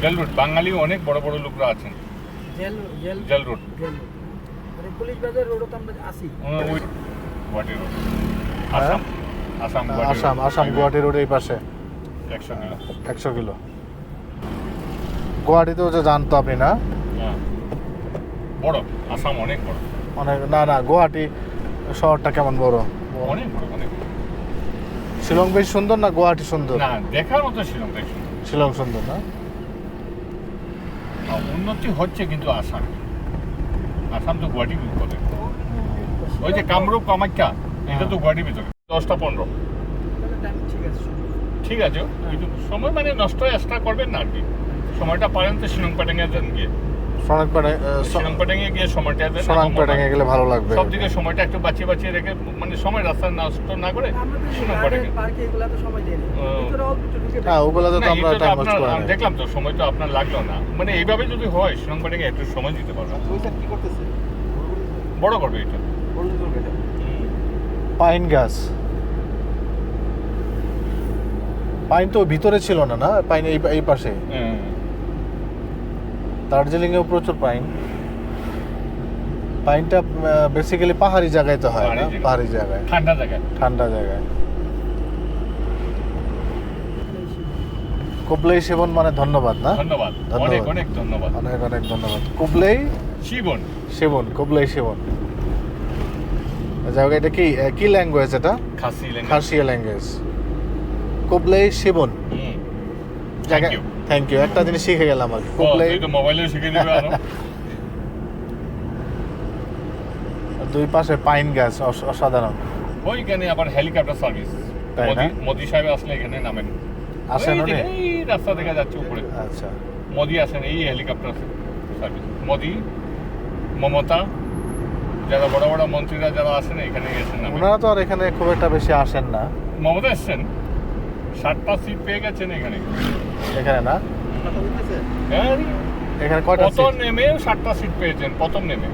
জেল রোড বাঙালি অনেক বড় বড় লোকরা আছেন।
Jail jail
jail road,
jail road. মানে পুলিশ বাজার রোডও তো আমরা আসি।
ওই Guwahati road, Assam, Assam Guwahati
Assam
road.
Assam Guwahati road এই পাশে
100 কিলো।
100 কিলো। গুয়াহাটিতেও যে জানতো আপনি না?
হ্যাঁ বড়, আসাম অনেক বড়,
অনেক। না না, গুয়াহাটি শহরটা কেমন বড়?
অনেক বড়, অনেক বড়।
শিলং বেশ সুন্দর না গুয়াহাটি সুন্দর?
না দেখার মতো শিলং বেশ সুন্দর।
শিলং সুন্দর না?
উন্নতি হচ্ছে কিন্তু আসাম, আসাম তো গুয়াহাটি করে। ওই যে কামরূপ কামাখ্যা, এটা তো গুয়াহাটির ভিতরে। 10টা 15।
তাহলে টাইম ঠিক আছে।
ঠিক আছে, কিন্তু সময় মানে নষ্ট এক্সট্রা করবেন না আর কি। সময়টা পারেন তো শিলং প্যাটাঙ্গে যান, গিয়ে শিলং প্যাটাঙ্গে গিয়ে সময়টা দেন।
সোনাংপাটাঙে গেলে ভালো লাগবে।
সব দিকে সময়টা একটু বাঁচিয়ে বাঁচিয়ে রেখে, মানে সময় রাস্তা নষ্ট না করে
আমরা তো
শিলং প্যাটাঙ্গে।
পার্কে এগুলা তো সময় দেই না। ভিতরে অল্প একটু ঢুকে
হ্যাঁ ওগুলোতে তো
না,
আমরা
এটা তো
টাইম
আপনার,
ওয়েস্ট করি
আমি
না।
দেখলাম তো সময় তো আপনার লাগলো না। মানে এইভাবে যদি হয় শিলং প্যাটাঙ্গে একটু সময় দিতে পারবেন।
ওই স্যার কি করতেছে?
বড় করবে এটা।
বলতে তো এটা।
পাইন গাছ, পাইন তো ভিতরে ছিল না, না পাইন এই পাশে।
হ্যাঁ।
দার্জিলিং এও প্রচুর পাইন। পাইনটা বেসিক্যালি পাহাড়ি জায়গায় তো হয় না? পাহাড়ি জায়গায়,
ঠান্ডা জায়গা।
ঠান্ডা জায়গায়। কুবলেই সেবন মানে ধন্যবাদ না?
ধন্যবাদ,
ধন্যবাদ।
অনেক অনেক ধন্যবাদ।
অনেক অনেক ধন্যবাদ। কুবলেই
শিবন,
সেবন, কুবলেই সেবন। যাই হোক, এটা কি ল্যাঙ্গুয়েজ? এটা
খাসি ল্যাঙ্গুয়েজ।
খাসিয়া ল্যাঙ্গুয়েজ। কুবলেই সেবন।
Thank you.
থ্যাংক ইউ, একটা জিনিস শিখে গেলাম আর কি। কুবলেই,
তুই তো মোবাইলে শিখে দিবে আরো।
দুই পাশে পাইন গাছ, অসাধারণ।
ওইখানে আবার হেলিকপ্টার সার্ভিস।
তাই না?
মোদি সাহেব আসলে এখানে নামেন।
আসেন
ওই
উনি?
যে এই রাস্তা দেখা যাচ্ছে উপরে।
আচ্ছা,
মোদি আসেন এই হেলিকপ্টার সার্ভিস। মোদি, মমতা, যারা বড় বড় মন্ত্রীরা যারা আসেন এখানে এসেন নামেন।
ওনারা তো আর এখানে খুব একটা বেশি আসেন না।
মমতা এসছেন, 7টা সিট পেয়ে গেছেন এখানে।
এখানে না?
কথা বলতেছে?
হ্যাঁ,
এখানে কয়টা
প্রথম
সিট?
নেমে 7টা সিট পেয়েছেন, প্রথম নেমে।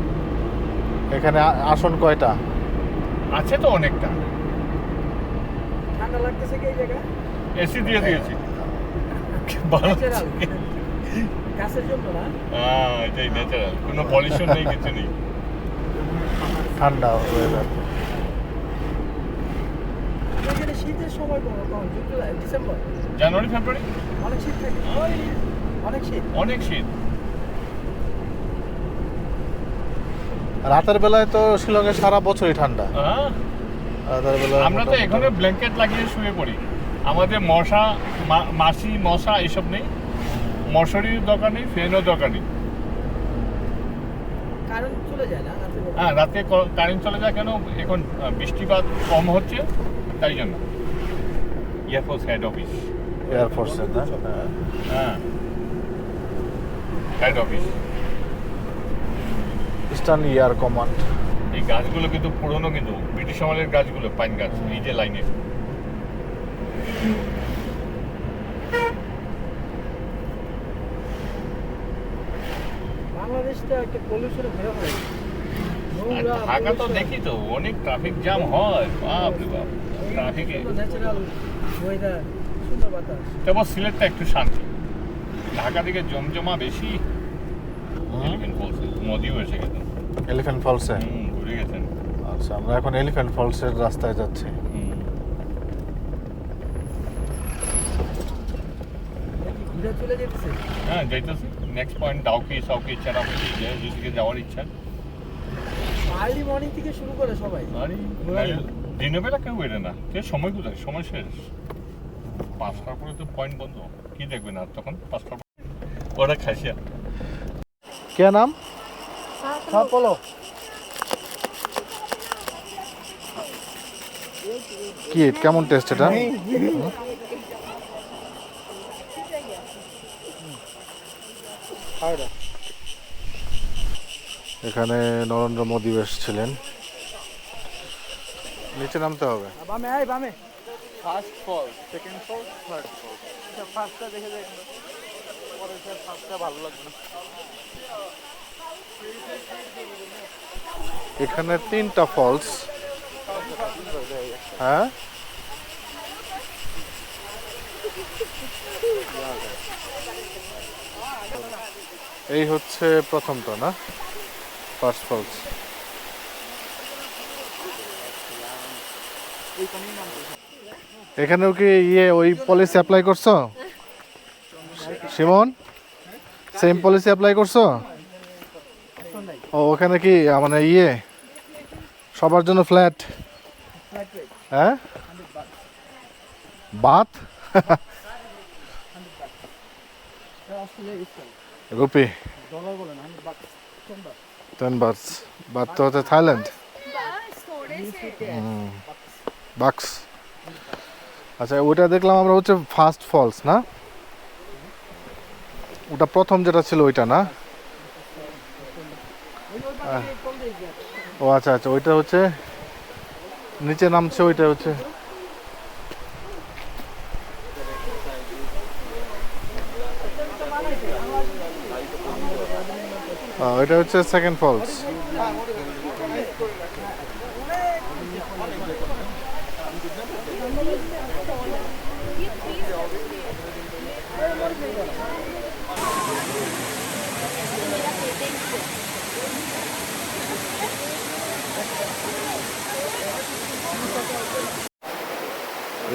এখানে আসন কয়টা?
আছে তো অনেকটা,
ঠান্ডা লাগতেছে কি এই জায়গায়?
এসি দিয়ে দিয়েছি। ভালো
ন্যাচারাল। গাছের জন্য না?
হ্যাঁ, এটাই ন্যাচারাল, কোনো পলিউশন নেই, কিছু নেই।
ঠান্ডা ওয়েদার।
এখানে শীতের সময় কখন? জুলাই, ডিসেম্বর?
জানুয়ারি ফেব্রুয়ারি
অনেক শীত থাকে। অনেক শীত।
অনেক শীত।
রাতের বেলায় তো শিলংয়ে সারা বছরই ঠান্ডা।
হ্যাঁ,
রাতের বেলায়
আমরা তো এখানে ব্ল্যাঙ্কেট লাগিয়ে শুয়ে পড়ি। আমাদের মাছি মশা এসব নেই, মশারির দরকার নেই, ফ্যানও দরকার নেই।
কারেন্ট চলে যায় না রাতে বেলা?
হ্যাঁ, রাতে কারেন্ট চলে যায় কেন? এখন বৃষ্টিপাত কম হচ্ছে তাই জন্য। Air force head office.
এয়ারফোর্সের না?
হ্যাঁ, head office.
Eastern air command.
এই গাছগুলো কিন্তু পুরনো, কিন্তু ব্রিটিশ আমলের গাছগুলো, পাইন গাছ, এই যে লাইনে।
বাংলাদেশটা একটা পলিউশনে ভরা হয়।
আর ঢাকা তো দেখি তো অনেক ট্রাফিক জ্যাম হয়, বাপ রে বাপ ট্রাফিকে।
ন্যাচারাল ওয়েদার, সুন্দর বাতাস।
তারপর সিলেটটা একটু শান্তি, ঢাকা থেকে জমজমা বেশি। এলিফ্যান্ট ফলসে নদীও এসে গেছে।
এলিফ্যান্ট ফলসে?
ঘুরে গেছেন।
আচ্ছা, আমরা এখন এলিফ্যান্ট ফলসের রাস্তায় যাচ্ছি।
ঘুরে চলে যেতেছে।
হ্যাঁ, যাইতেছি নেক্সট পয়েন্ট ডাউকি, সাউকি, চেরাপুঞ্জি, যেদিকে যাওয়ার ইচ্ছা।
আর্লি মর্নিং থেকে শুরু করে সবাই।
আরে দিনের বেলা কেউ বেরে না, সময় কোথায়, সময় শেষ। 5টার পরে তো পয়েন্ট বন্ধ, কি দেখবেন আর তখন 5টার পরে ওরা খাইছিয়া।
क्या नाम?
হ্যাঁ বলো।
কি কেমন টেস্ট এটা? এখানে নরেন্দ্র মোদী এসেছিলেন। নিচে নামতে হবে।
বামে আয়, বামে।
ফার্স্ট ফল, সেকেন্ড ফল, থার্ড ফল।
আচ্ছা, ফার্স্টটা দেখে যাই। পরে স্যার ফার্স্টটা ভালো লাগবে না।
এখানে 3টা ফলস। হ্যাঁ, এই হচ্ছে প্রথমটা না, ফার্স্ট ফলস। এখানেও কি ওই পলিসি অ্যাপ্লাই করছো সিমন? সেম পলিসি অ্যাপ্লাই করছো? ও, ওখানে কি মানে সবার জন্য ফ্ল্যাট? হ্যাঁ, বাত রুপি
ডলার বলে না, বাট
10 বাটস। বাত তো হচ্ছে থাইল্যান্ড বাক্স। আচ্ছা, ওটা দেখলাম আমরা হচ্ছে ফার্স্ট ফলস না? ওটা প্রথম যেটা ছিল ওইটা না? ও আচ্ছা আচ্ছা, ওইটা হচ্ছে নিচে নামছে, ওইটা হচ্ছে ওইটা হচ্ছে সেকেন্ড ফলস।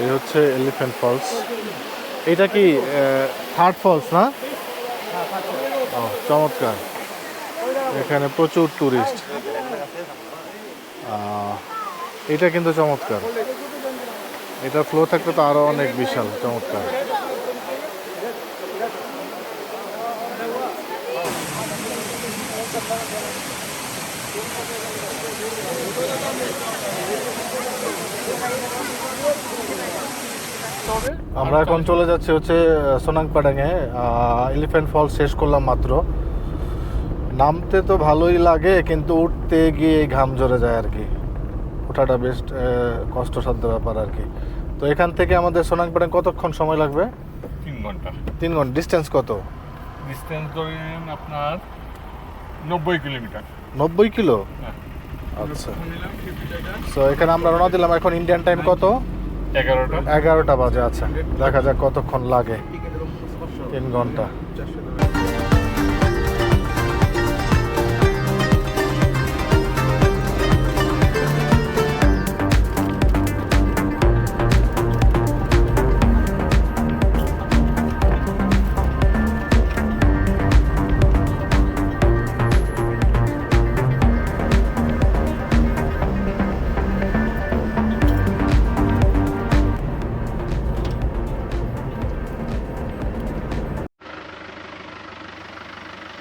এই হচ্ছে এলিফ্যান্ট ফলস। এটা কি থার্ড ফলস না? ও, চমৎকার। এখানে প্রচুর টুরিস্ট। এটা কিন্তু চমৎকার। এটা ফ্লো থাকলে তো আরো অনেক বিশাল চমৎকার। আমরা এখন চলে যাচ্ছি হচ্ছে সোনাংপাডাঙে। এলিফ্যান্ট ফলস শেষ করলাম মাত্র। নামতে তো ভালোই লাগে, কিন্তু উঠতে গিয়ে ঘাম ঝরে যায় আর কি। ওঠাটা বেশ কষ্টসাধ্য ব্যাপার আর কি। তো এখান থেকে আমাদের সোনাংপাডাং কতক্ষণ সময় লাগবে?
3 ঘন্টা।
3 ঘন্টা। ডিস্টেন্স কত?
ডিস্টেন্স ধরেন আপনার 90 কিলোমিটার।
90 কিলো?
হ্যাঁ।
আচ্ছা। সো এখানে আমরা রওনা দিলাম। এখন ইন্ডিয়ান টাইম কত?
11টা।
11টা বাজে। আচ্ছা, দেখা যাক কতক্ষণ লাগে। 3 ঘন্টা।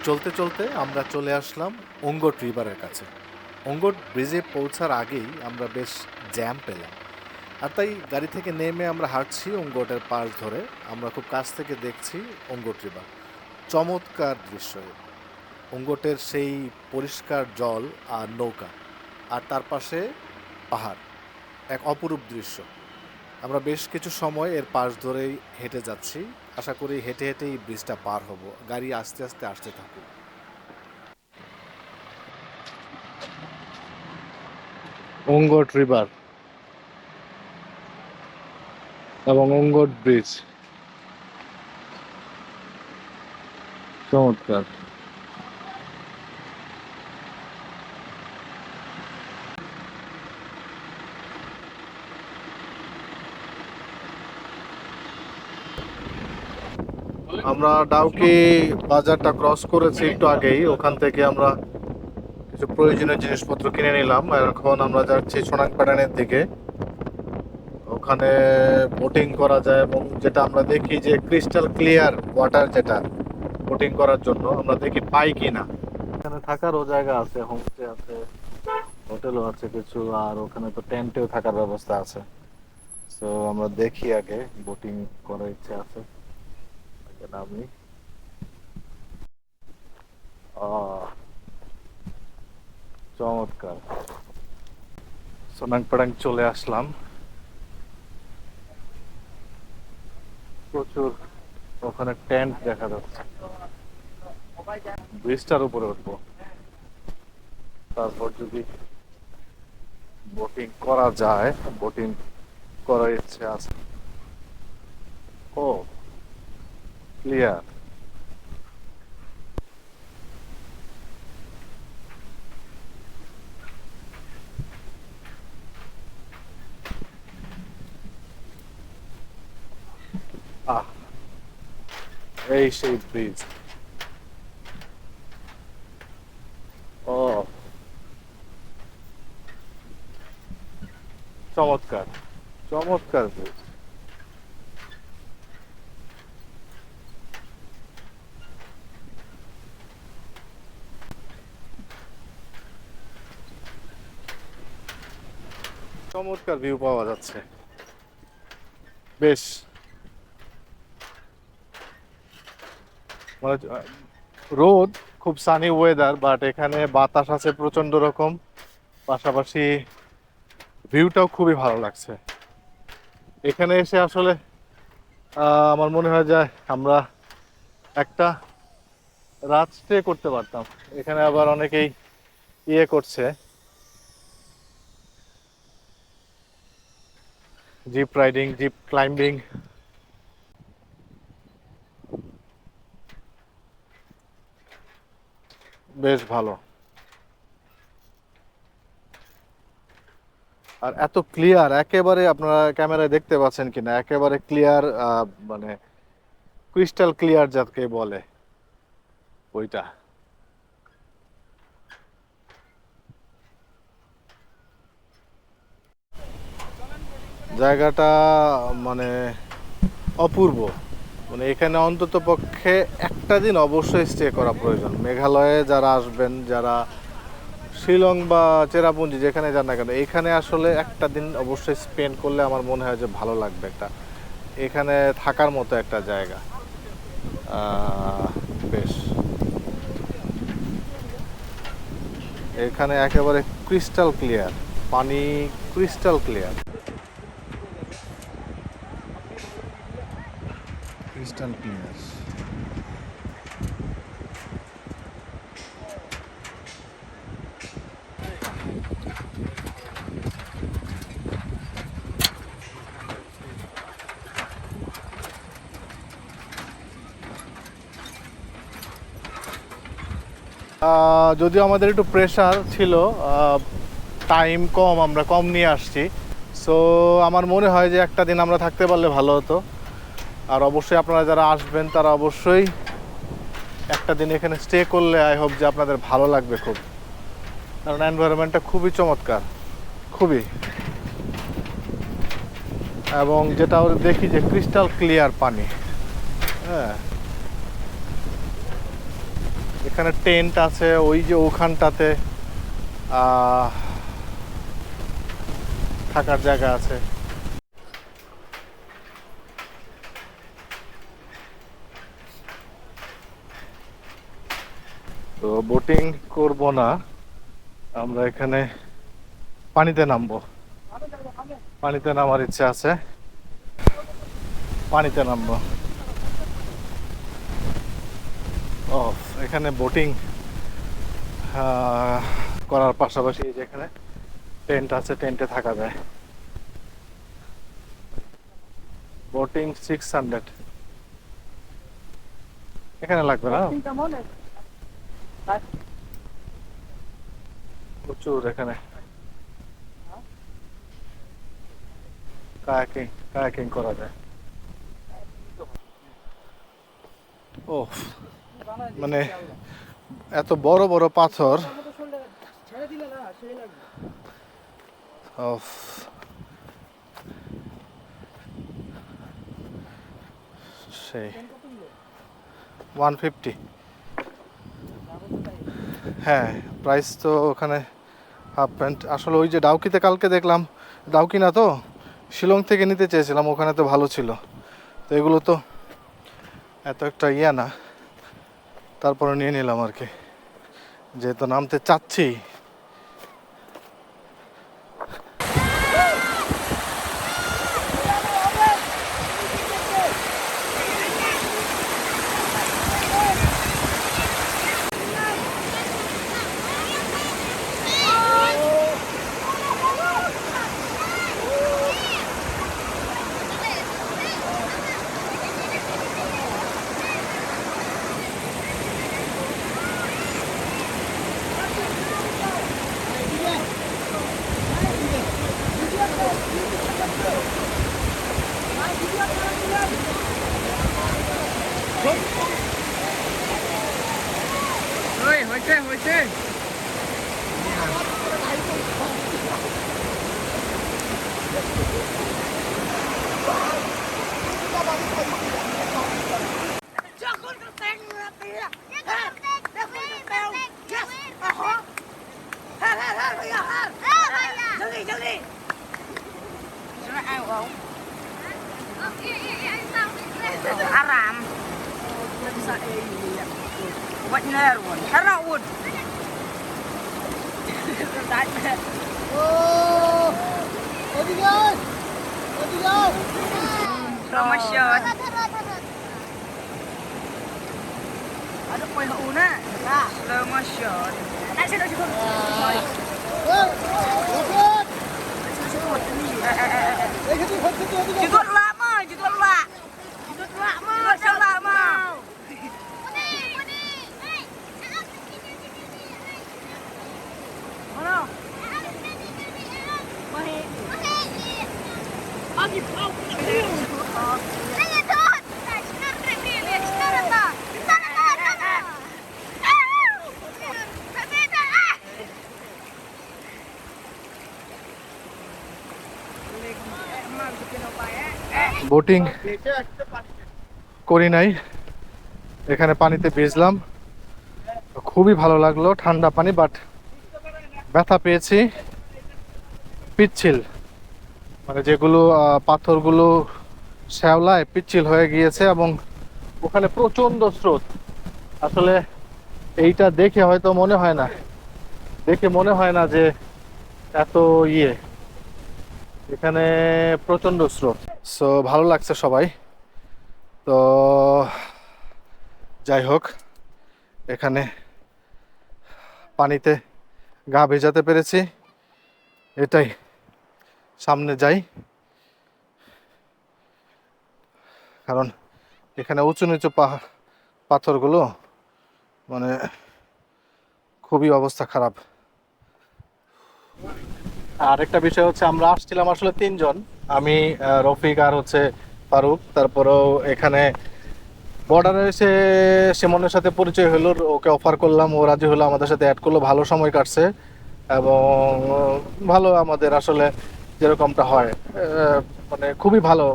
চলতে চলতে আমরা চলে আসলাম অঙ্গট রিভারের কাছে। অঙ্গট ব্রিজে পৌঁছার আগেই আমরা বেশ জ্যাম পেলাম, আর তাই গাড়ি থেকে নেমে আমরা হাঁটছি অঙ্গটের পাশ ধরে। আমরা খুব কাছ থেকে দেখছি অঙ্গট রিভার। চমৎকার দৃশ্য। অঙ্গটের সেই পরিষ্কার জল আর নৌকা, আর তার পাশে পাহাড়, এক অপরূপ দৃশ্য। আমরা বেশ কিছু সময় এর পাশ ধরেই হেঁটে যাচ্ছি। আশা করি হেঁটে হেঁটেই ব্রিজটা পার হব। গাড়ি আস্তে আস্তে আসতে থাকুক। অঙ্গট রিভার এবং অঙ্গট ব্রিজ, চমৎকার। আমরা ডাউকি বাজারটা ক্রস করেছি একটু আগেই। ওখান থেকে আমরা কিছু প্রয়োজনীয় জিনিসপত্র কিনে নিলাম। এখন আমরা যাচ্ছি সোনাংপাড়ানের দিকে। ওখানে বোটিং করা যায়, এবং যেটা আমরা দেখি যে ক্রিস্টাল ক্লিয়ার ওয়াটার, যেটা বোটিং করার জন্য আমরা দেখি পাই কিনা। এখানে থাকারও জায়গা আছে, হোমস্টে আছে, হোটেলও আছে কিছু, আর ওখানে তো টেন্টেও থাকার ব্যবস্থা আছে। তো আমরা দেখি আগে, বোটিং করার ইচ্ছে আছে নামি। চমৎকার। সোনাংপাড়াং চলে আসলাম। প্রচুর ওখানে টেন্ট দেখা যাচ্ছে। ব্রিজটার উপরে উঠবো, তারপর যদি বোটিং করা যায়। বোটিং করার ইচ্ছে আছে। ও ক্লিয়ার। আহ, এই সেই ব্রিজ। ও চমৎকার, চমৎকার ব্রিজ। চমৎকার ভিউ পাওয়া যাচ্ছে। বেশ মানে রোদ, খুব সানি ওয়েদার, বাট এখানে বাতাস আছে প্রচন্ড রকম। পাশাপাশি ভিউটাও খুবই ভালো লাগছে। এখানে এসে আসলে আমার মনে হয় যে আমরা একটা রাত স্টে করতে পারতাম। এখানে আবার অনেকেই ইয়ে করছে, জিপ রাইডিং, জিপ ক্লাইম্বিং। বেশ ভালো। আর এত ক্লিয়ার, একেবারে আপনারা ক্যামেরায় দেখতে পাচ্ছেন কিনা, একেবারে ক্লিয়ার, মানে ক্রিস্টাল ক্লিয়ার যাকে বলে ওইটা। জায়গাটা মানে অপূর্ব। মানে এখানে অন্তত পক্ষে একটা দিন অবশ্যই স্টে করা প্রয়োজন। মেঘালয়ে যারা আসবেন, যারা শিলং বা চেরাপুঞ্জি যেখানে যান না কেন, এখানে আসলে একটা দিন অবশ্যই স্পেন্ড করলে আমার মনে হয় যে ভালো লাগবে। একটা এখানে থাকার মতো একটা জায়গা। বেশ, এখানে একেবারে ক্রিস্টাল ক্লিয়ার পানি, ক্রিস্টাল ক্লিয়ার, ক্রিস্টাল ক্লিয়ার। যদিও আমাদের একটু প্রেশার ছিল, টাইম কম, আমরা কম নিয়ে আসছি। সো আমার মনে হয় যে একটা দিন আমরা থাকতে পারলে ভালো হতো। আর অবশ্যই আপনারা যারা আসবেন তারা অবশ্যই একটা দিন এখানে স্টে করলে আই হোপ যে আপনাদের ভালো লাগবে খুব। কারণ এনভায়রনমেন্টটা খুবই চমৎকার, খুবই। এবং যেটা দেখি যে ক্রিস্টাল ক্লিয়ার পানি। হ্যাঁ, এখানে টেন্ট আছে, ওই যে ওখানটাতে থাকার জায়গা আছে। তো বোটিং করব না, আমরা এখানে পানিতে নামবো। পানিতে নামার ইচ্ছে আছে, পানিতে নামবো। ও, এখানে বোটিং করার পাশাপাশি এই যে এখানে টেন্ট আছে, টেন্টে থাকা যায়। বোটিং 600 এখানে লাগবে না, প্রচুর এখানে কায়াকিং করা যায়। ও, মানে এত বড় বড় পাথর।
ছেড়ে দিলে না সেই লাগবে।
সেই 150। হ্যাঁ, প্রাইস তো ওখানে হাফ প্যান্ট। আসলে ওই যে ডাউকিতে কালকে দেখলাম, ডাউকি না তো, শিলং থেকে নিতে চেয়েছিলাম, ওখানে তো ভালো ছিল। তো এগুলো তো এত একটা ইয়া না, তারপরে নিয়ে নিলাম আর কি, যেহেতু নামতে চাচ্ছি।
হয়েছে
Haram. Buat nerun. Harawun.
Oh, Odigan.
Slow shot. Ada poin una. Slow shot. Judul lama, judul lama. Judul lama. Mana? Agi pau. Saya tuh.
Boating করি নাই, এখানে পানিতে ভিজলাম, খুবই ভালো লাগলো, ঠান্ডা পানি, বাট ব্যথা পেয়েছি। পিচ্ছিল, মানে যেগুলো পাথরগুলো শ্যাওলায় পিচ্ছিল হয়ে গিয়েছে এবং ওখানে প্রচন্ড স্রোত। আসলে এইটা দেখে হয়তো মনে হয় না যে এত ইয়ে, এখানে প্রচন্ড স্রোত। সো ভালো লাগছে সবাই। তো যাই হোক, এখানে পানিতে গা ভেজাতে পেরেছি, এটাই। সামনে যাই, কারণ এখানে উঁচু নিচু পাথরগুলো, মানে খুবই অবস্থা খারাপ। আর একটা বিষয় হচ্ছে, আমরা আসছিলাম আসলে 3 জন, আমি, রফিক আর হচ্ছে ফারুক। তারপরেও এখানে বর্ডারে এসে সিমনের সাথে পরিচয় হলো, ওকে অফার করলাম, ও রাজি হলো, আমাদের সাথে অ্যাড করলো, ভালো সময় কাটছে এবং ভালো আমাদের আসলে যেরকমটা হয়, মানে খুবই ভালো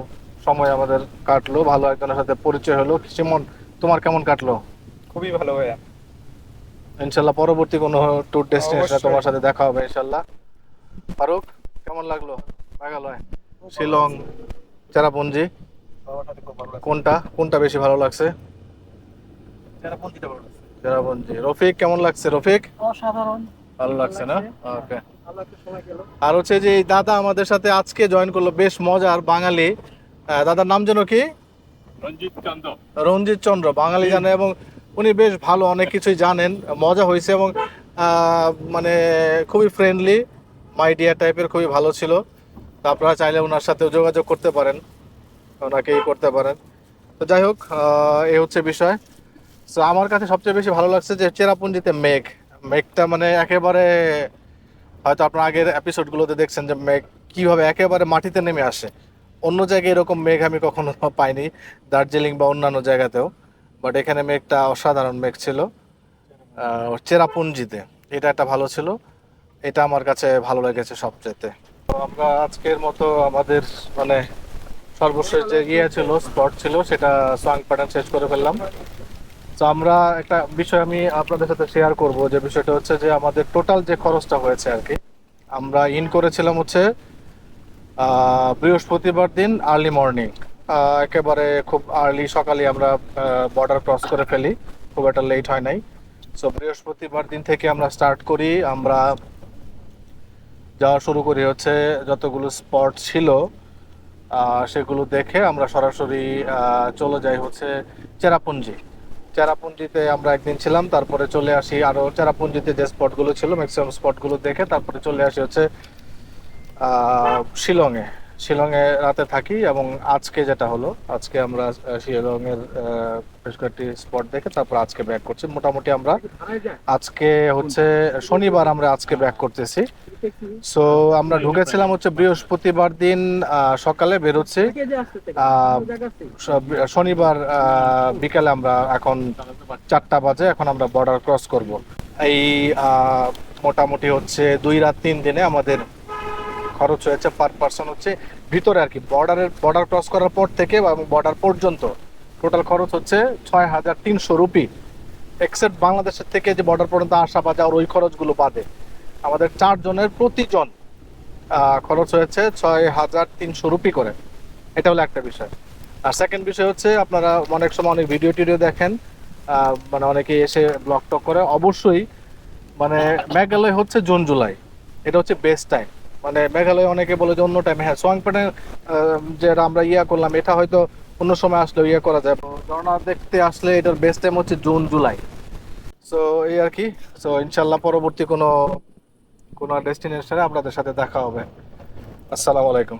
সময় আমাদের কাটলো, ভালো একজনের সাথে পরিচয় হলো। সিমন, তোমার কেমন কাটলো?
খুবই ভালো ভাইয়া।
ইনশাল্লাহ পরবর্তী কোনো ট্যুর ডেস্টিনেশনে তোমার সাথে দেখা হবে ইনশাল্লাহ। ফারুক, কেমন লাগলো মেঘালয়, শিলং, চেরাপুঞ্জি? কোনটা বেশি ভালো লাগছে? চেরাপুঞ্জি। রফিক, কেমন লাগছে রফিক?
অসাধারণ
ভালো লাগছে না? ওকে।
ভালো একটা সময় গেল।
আর হচ্ছে যে এই দাদা আমাদের সাথে আজকে জয়েন করলো, বেশ মজার বাঙালি। দাদার নাম যেন কি?
রঞ্জিত চন্দ্র।
রঞ্জিত চন্দ্র, বাঙালি জানে এবং উনি বেশ ভালো অনেক কিছুই জানেন। মজা হয়েছে এবং মানে খুবই ফ্রেন্ডলি মাইডিয়া টাইপের, খুবই ভালো ছিল। তো আপনারা চাইলে ওনার সাথেও যোগাযোগ করতে পারেন, ওনাকেই করতে পারেন। তো যাই হোক, এই হচ্ছে বিষয়। তো আমার কাছে সবচেয়ে বেশি ভালো লাগছে যে চেরাপুঞ্জিতে মেঘটা মানে একেবারে, হয়তো আপনার আগের এপিসোডগুলোতে দেখছেন যে মেঘ কীভাবে একেবারে মাটিতে নেমে আসে। অন্য জায়গায় এরকম মেঘ আমি কখনো পাইনি, দার্জিলিং বা অন্যান্য জায়গাতেও। বাট এখানে মেঘটা অসাধারণ মেঘ ছিল চেরাপুঞ্জিতে, এটা একটা ভালো ছিল। এটা আমার কাছে ভালো লেগেছে সবচেয়ে। তো আমরা আজকের মতো আমাদের মানে সর্বশেষ যে ছিল স্পট ছিল সেটা সোয়াং প্যাটার্ন শেষ করে ফেললাম। তো আমরা একটা বিষয় আমি আপনাদের সাথে শেয়ার করব, যে বিষয়টা হচ্ছে যে আমাদের টোটাল যে খরচটা হয়েছে আর কি, আমরা ইন করেছিলাম হচ্ছে বৃহস্পতিবার দিন আর্লি মর্নিং, একেবারে খুব আর্লি সকালে আমরা বর্ডার ক্রস করে ফেলি, খুব একটা লেট হয় নাই। সো বৃহস্পতিবার দিন থেকে আমরা স্টার্ট করি, আমরা যাওয়া শুরু করি হচ্ছে যতগুলো স্পট ছিল সেগুলো দেখে আমরা সরাসরি চলে যাই হচ্ছে চেরাপুঞ্জিতে আমরা একদিন ছিলাম, তারপরে চলে আসি আরও চেরাপুঞ্জিতে যে স্পটগুলো ছিল ম্যাক্সিমাম স্পটগুলো দেখে তারপরে চলে আসি হচ্ছে শিলংয়ে রাতে থাকি। এবং আজকে যেটা হলো, আজকে আমরা শিলংয়ের বেশ কয়েকটি স্পট দেখে তারপর আজকে ব্যাক করছি। মোটামুটি আমরা আজকে হচ্ছে শনিবার, আমরা আজকে ব্যাক করতেছি। সো আমরা ঢুকেছিলাম হচ্ছে বৃহস্পতিবার দিন সকালে বেরোচ্ছি, শনিবার বিকালে আমরা এখন 4টা বাজে, এখন আমরা বর্ডার ক্রস করব। এই মোটামুটি হচ্ছে 2 রাত 3 দিনে আমাদের খরচ হয়েছে পার পার্সন হচ্ছে ভিতরে আর কি, বর্ডার ক্রস করার পর থেকে বর্ডার পর্যন্ত টোটাল খরচ হচ্ছে 6,300 রুপি, এক্সেপ্ট বাংলাদেশের থেকে যে বর্ডার পর্যন্ত আসা বা যাওয়ার ওই খরচগুলো বাদে আমাদের 4 জনের প্রতিজন খরচ হয়েছে 6,300 রুপি করে। এটা হলো একটা বিষয়। আর সেকেন্ড বিষয় হচ্ছে, আপনারা অনেক সময় অনেক ভিডিও টিডিও দেখেন, মানে অনেকে এসে ব্লগ টক করে। অবশ্যই মানে মেঘালয় হচ্ছে জুন জুলাই, এটা হচ্ছে বেস্ট টাইম। মানে মেঘালয় অনেকে বলে যে অন্য টাইমে, হ্যাঁ সোয়াং প্যাটার্ন যেটা আমরা করলাম এটা হয়তো অন্য সময় আসলে করা যায়। ঝর্ণা দেখতে আসলে এটার বেস্ট টাইম হচ্ছে জুন জুলাই। সো এই আর কি। সো ইনশাল্লাহ পরবর্তী কোনো ডেস্টিনেশনে আপনাদের সাথে দেখা হবে। আসসালামু আলাইকুম।